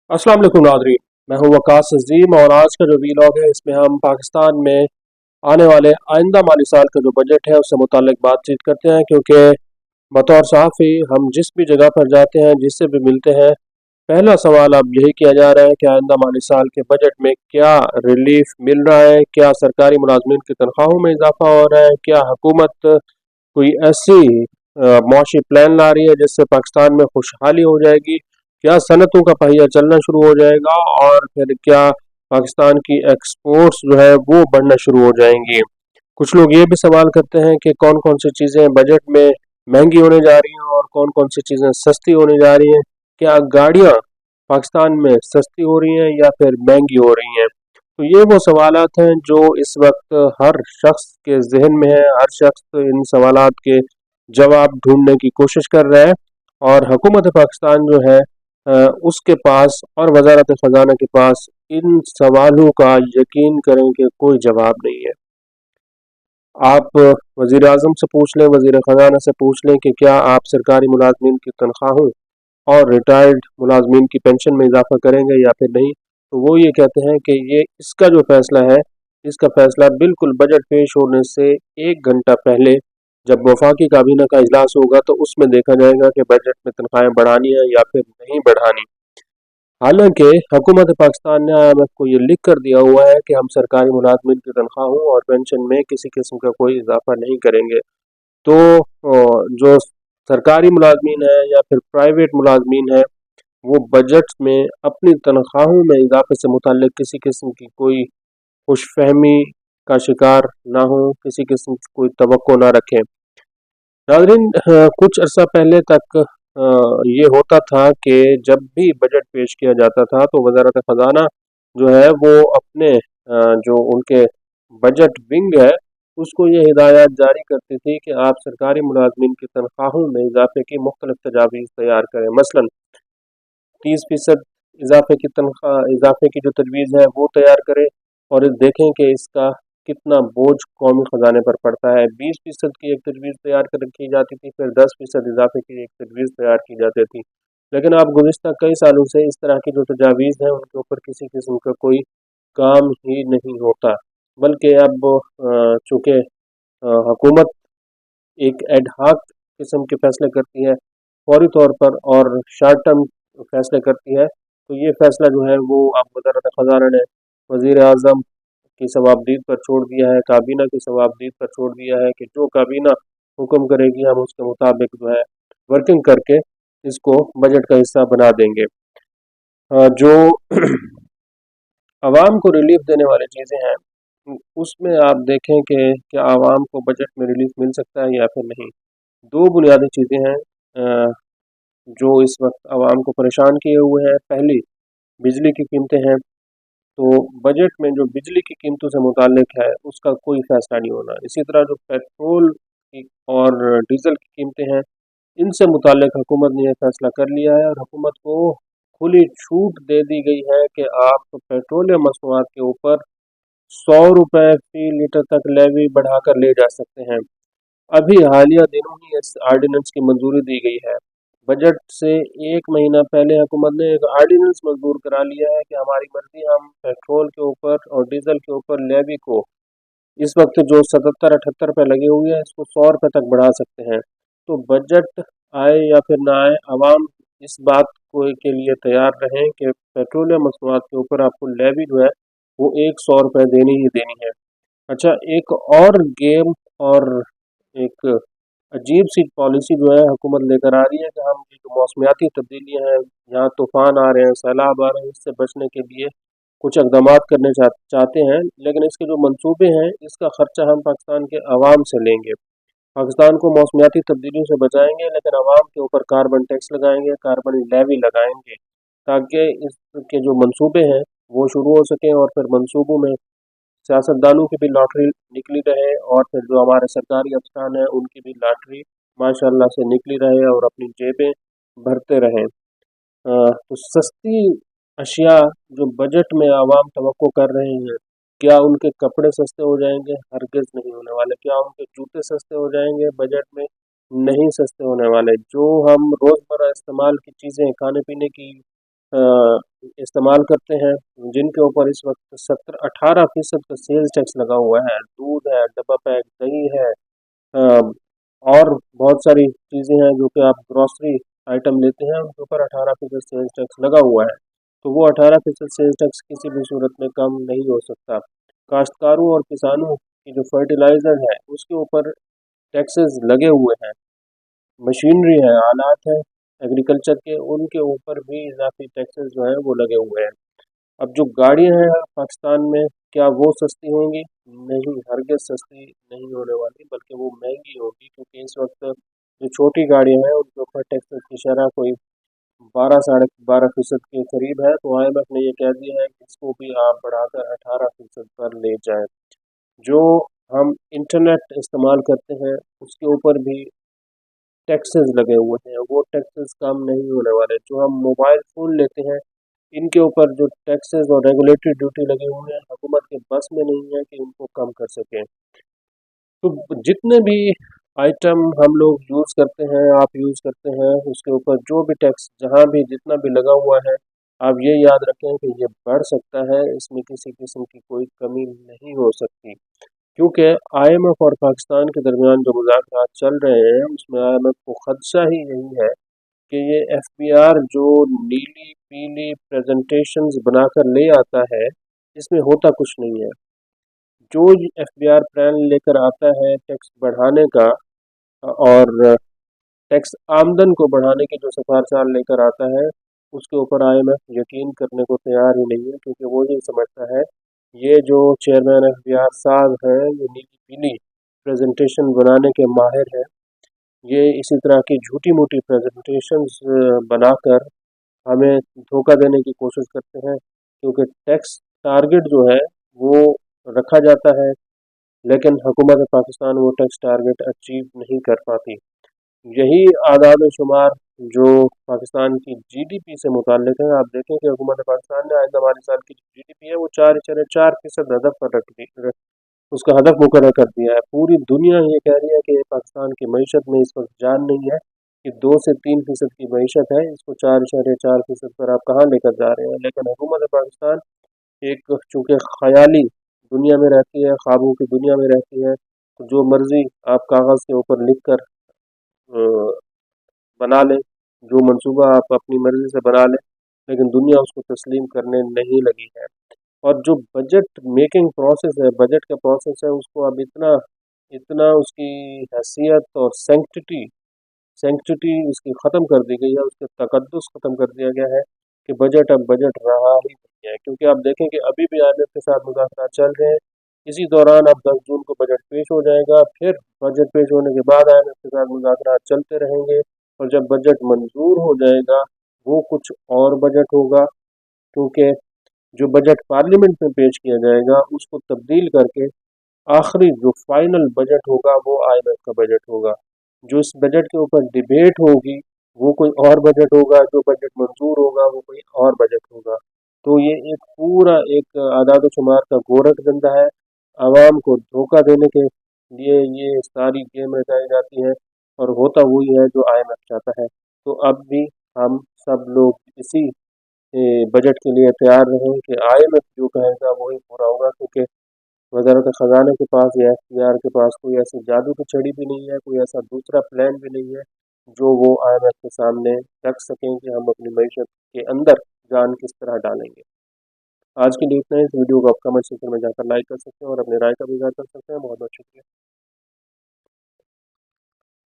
अस्सलाम वालेकुम नादरीन। मैं हूं वकास अजीम और आज का जो वीलॉग है इसमें हम पाकिस्तान में आने वाले आइंदा माली साल का जो बजट है उससे मुतालिक बातचीत करते हैं, क्योंकि बतौर सहाफ़ी हम जिस भी जगह पर जाते हैं, जिससे भी मिलते हैं, पहला सवाल अब यही किया जा रहा है कि आइंदा माली साल के बजट में क्या रिलीफ मिल रहा है, क्या सरकारी मुलाजमीन की तनख्वाहों में इजाफा हो रहा है, क्या हुकूमत कोई ऐसी मुआशी प्लान ला रही है जिससे पाकिस्तान में खुशहाली हो जाएगी, क्या सनतों का पहिया चलना शुरू हो जाएगा और फिर क्या पाकिस्तान की एक्सपोर्ट्स जो है वो बढ़ना शुरू हो जाएंगी। कुछ लोग ये भी सवाल करते हैं कि कौन कौन सी चीज़ें बजट में महंगी होने जा रही हैं और कौन कौन सी चीज़ें सस्ती होने जा रही हैं। क्या गाड़ियाँ पाकिस्तान में सस्ती हो रही हैं या फिर महंगी हो रही हैं। तो ये वो सवालात हैं जो इस वक्त हर शख्स के जहन में है। हर शख्स इन सवालात के जवाब ढूंढने की कोशिश कर रहा है और हुकूमत पाकिस्तान जो है उसके पास और वजारत ख़जाना के पास इन सवालों का यकीन करें कि कोई जवाब नहीं है। आप वज़ीर आज़म से पूछ लें, वज़ीर ख़जाना से पूछ लें कि क्या आप सरकारी मुलाजमीन की तनख्वाहों और रिटायर्ड मुलाजमीन की पेंशन में इजाफा करेंगे या फिर नहीं। तो वो ये कहते हैं कि ये इसका जो फैसला है, इसका फैसला बिल्कुल बजट पेश होने से 1 घंटा पहले जब वफाकी काबीना का इजलास होगा तो उसमें देखा जाएगा कि बजट में तनख्वाहें बढ़ानी है या फिर नहीं बढ़ानी। हालांकि हुकूमत पाकिस्तान ने IMF को ये लिख कर दिया हुआ है कि हम सरकारी मुलाजमीन की तनख्वाहों और पेंशन में किसी किस्म का कोई इजाफा नहीं करेंगे। तो जो सरकारी मुलाजमीन है या फिर प्राइवेट मुलाजमीन है, वो बजट में अपनी तनख्वाहों में इजाफे से मुताल्लिक किसी किस्म की कोई खुशफहमी का शिकार ना हो, किसी किस्म की कोई तवक्को ना रखें। नाज़रीन, कुछ अर्सा पहले तक ये होता था कि जब भी बजट पेश किया जाता था तो वजारत ख़जाना जो है वो अपने जो उनके बजट विंग है उसको ये हिदायत जारी करती थी कि आप सरकारी मुलाजमीन की तनख्वाहों में इजाफे की मुख्तलिफ तजावीज़ तैयार करें। मसलन 30% इजाफे की जो तजवीज़ है वो तैयार करें और देखें कि इसका कितना बोझ कौमी ख़जाने पर पड़ता है। 20% की एक तजवीज़ तैयार कर की जाती थी, फिर 10% इजाफे की एक तजवीज़ तैयार की जाती थी। लेकिन अब गुज़िश्ता कई सालों से इस तरह की जो तजावीज़ हैं उनके ऊपर किसी किस्म का कोई काम ही नहीं होता, बल्कि अब चूँकि हुकूमत एक एडहाक किस्म के फैसले करती है फौरी तौर पर और शार्ट टर्म फैसले करती है, तो ये फैसला जो है वो अब वज़ारत ख़ज़ाना ने वज़ीर आज़म की सवाबदीद पर छोड़ दिया है, काबीना की सवाबदीद पर छोड़ दिया है कि जो काबीना हुक्म करेगी हम उसके मुताबिक जो है वर्किंग करके इसको बजट का हिस्सा बना देंगे। जो आवाम को रिलीफ देने वाली चीज़ें हैं उसमें आप देखें कि क्या आवाम को बजट में रिलीफ मिल सकता है या फिर नहीं। दो बुनियादी चीज़ें हैं जो इस वक्त आवाम को परेशान किए हुए हैं। पहली बिजली की कीमतें हैं, तो बजट में जो बिजली की कीमतों से मुतालिक है उसका कोई फैसला नहीं होना। इसी तरह जो पेट्रोल और डीजल की कीमतें हैं इनसे मुतालिक हुकूमत ने यह फैसला कर लिया है और हुकूमत को खुली छूट दे दी गई है कि आप पेट्रोलियम मसनूआत के ऊपर 100 रुपये फी लीटर तक लेवी बढ़ाकर ले जा सकते हैं। अभी हालिया दिनों ही इस आर्डिनेंस की मंजूरी दी गई है। बजट से 1 महीना पहले हुकूमत ने एक आर्डिनेंस मंजूर करा लिया है कि हमारी मर्जी हम पेट्रोल के ऊपर और डीजल के ऊपर लेवी को इस वक्त जो 77-78 रुपये लगे हुए हैं इसको 100 रुपये तक बढ़ा सकते हैं। तो बजट आए या फिर ना आए, आवाम इस बात को के लिए तैयार रहें कि पेट्रोलियम मसनूआत के ऊपर आपको लेवी जो है वो एक 100 रुपये देनी ही देनी है। अच्छा, एक और गेम और एक अजीब सी पॉलिसी जो है हुकूमत लेकर आ रही है कि हम ये जो मौसमियाती तब्दीलियाँ हैं, यहाँ तूफान आ रहे हैं, सैलाब आ रहे हैं, इससे बचने के लिए कुछ इकदाम करने चाहते हैं, लेकिन इसके जो मंसूबे हैं इसका खर्चा हम पाकिस्तान के अवाम से लेंगे। पाकिस्तान को मौसमियाती तब्दीलियों से बचाएंगे लेकिन अवाम के ऊपर कार्बन टैक्स लगाएंगे, कार्बन लेवी लगाएंगे, ताकि इसके जो मंसूबे हैं वो शुरू हो सकें और फिर मंसूबों में सियासतदानों की भी लॉटरी निकली रहे और फिर जो हमारे सरकारी अफसरान हैं उनकी भी लॉटरी माशाल्लाह से निकली रहे और अपनी जेबें भरते रहें। तो सस्ती अशिया जो बजट में आवाम तवक्को कर रहे हैं, क्या उनके कपड़े सस्ते हो जाएंगे? हरगिज़ नहीं होने वाले। क्या उनके जूते सस्ते हो जाएंगे बजट में? नहीं सस्ते होने वाले। जो हम रोज़मर्रा इस्तेमाल की चीज़ें खाने पीने की इस्तेमाल करते हैं, जिनके ऊपर इस वक्त 17-18% का सेल्स टैक्स लगा हुआ है। दूध है, डब्बा पैक दही है, और बहुत सारी चीज़ें हैं जो कि आप ग्रॉसरी आइटम लेते हैं, उनके ऊपर 18% सेल्स टैक्स लगा हुआ है। तो वो 18% सेल्स टैक्स किसी भी सूरत में कम नहीं हो सकता। काश्तकारों और किसानों की जो फर्टिलाइज़र है उसके ऊपर टैक्सेस लगे हुए हैं। मशीनरी है, आलात हैं एग्रीकल्चर के, उनके ऊपर भी इजाफी टैक्सेस जो हैं वो लगे हुए हैं। अब जो गाड़ियां हैं पाकिस्तान में, क्या वो सस्ती होंगी? नहीं, हरगिज़ सस्ती नहीं होने वाली, बल्कि वो महंगी होगी, क्योंकि इस वक्त जो छोटी गाड़ियां हैं उनके ऊपर टैक्सेस की शरह कोई 12-12.5% के करीब है। तो IMF ने ये कह दिया है कि इसको भी आप बढ़ाकर 18% पर ले जाएं। जो हम इंटरनेट इस्तेमाल करते हैं उसके ऊपर भी टैक्सेस लगे हुए हैं, वो टैक्सेस कम नहीं होने वाले। जो हम मोबाइल फ़ोन लेते हैं इनके ऊपर जो टैक्सेस और रेगुलेटरी ड्यूटी लगे हुए हैं, हुकूमत के बस में नहीं है कि इनको कम कर सकें। तो जितने भी आइटम हम लोग यूज़ करते हैं, आप यूज़ करते हैं, उसके ऊपर जो भी टैक्स जहाँ भी जितना भी लगा हुआ है, आप ये याद रखें कि ये बढ़ सकता है, इसमें किसी किस्म की कोई कमी नहीं हो सकती। क्योंकि IMF और पाकिस्तान के दरमियान जो मुज़ाकरात चल रहे हैं उसमें IMF को खदशा ही यही है कि ये FBR जो नीली पीली प्रेजेंटेशंस बनाकर ले आता है, इसमें होता कुछ नहीं है। जो FBR प्लान लेकर आता है टैक्स बढ़ाने का, और टैक्स आमदन को बढ़ाने की जो सिफारिशात लेकर आता है, उसके ऊपर IMF यकीन करने को तैयार ही नहीं है, क्योंकि वो ये समझता है ये जो चेयरमैन FBR साहब हैं ये नीली पीली प्रेजेंटेशन बनाने के माहिर हैं। ये इसी तरह की झूठी मूठी प्रेजेंटेशंस बनाकर हमें धोखा देने की कोशिश करते हैं, क्योंकि टैक्स टारगेट जो है वो रखा जाता है, लेकिन हुकूमत पाकिस्तान वो टैक्स टारगेट अचीव नहीं कर पाती। यही आदाद व शुमार जो पाकिस्तान की GDP से मुताल्लिक है, आप देखें कि हुकूमत पाकिस्तान ने आइंदा माली साल की GDP है वो 4.4% हदफ पर उसका हदफ मुकर्रर कर दिया है। पूरी दुनिया ये कह रही है कि पाकिस्तान की मईशत में इस वक्त जान नहीं है, कि 2 से 3% की मईशत है, इसको 4.4% पर आप कहाँ लेकर जा रहे हैं। लेकिन हुकूमत पाकिस्तान एक चूँकि ख़याली दुनिया में रहती है, ख्वाबों की दुनिया में रहती है, तो जो मर्ज़ी आप कागज़ के ऊपर लिख कर बना लें, जो मंसूबा आप अपनी मर्ज़ी से बना लें, लेकिन दुनिया उसको तस्लीम करने नहीं लगी है। और जो बजट मेकिंग प्रोसेस है, बजट का प्रोसेस है, उसको अब इतना इतना उसकी हैसियत और सेंक्टिटी उसकी ख़त्म कर दी गई है, उसके तकद्दुस ख़त्म कर दिया गया है कि बजट अब बजट रहा ही नहीं है। क्योंकि आप देखें कि अभी भी IMF के साथ मुज़ाकरात चल रहे हैं, इसी दौरान अब 10 जून को बजट पेश हो जाएगा, फिर बजट पेश होने के बाद IMF के साथ मुज़ाकरात चलते रहेंगे, और जब बजट मंजूर हो जाएगा वो कुछ और बजट होगा। क्योंकि जो बजट पार्लियामेंट में पेश किया जाएगा उसको तब्दील करके आखिरी जो फाइनल बजट होगा वो IMF का बजट होगा। जो इस बजट के ऊपर डिबेट होगी वो कोई और बजट होगा, जो बजट मंजूर होगा वो कोई और बजट होगा। तो ये एक पूरा एक आदाद शुमार का गोरख धंधा है, आवाम को धोखा देने के लिए ये सारी गेम रचाई जाती है, और होता वही है जो IMF चाहता है। तो अब भी हम सब लोग इसी बजट के लिए तैयार रहें कि IMF जो कहेगा वही पूरा होगा, क्योंकि वजारत ख़जाना के पास या FBR के पास कोई ऐसी जादू की छड़ी भी नहीं है, कोई ऐसा दूसरा प्लान भी नहीं है जो वो IMF के सामने रख सकें कि हम अपनी मईशत के अंदर जान किस तरह डालेंगे। आज के लिए इतना ही। इस वीडियो को आप कमेंट सेक्शन में जाकर लाइक कर सकते हैं और अपनी राय का भी इज़हार कर सकते हैं। बहुत बहुत शुक्रिया।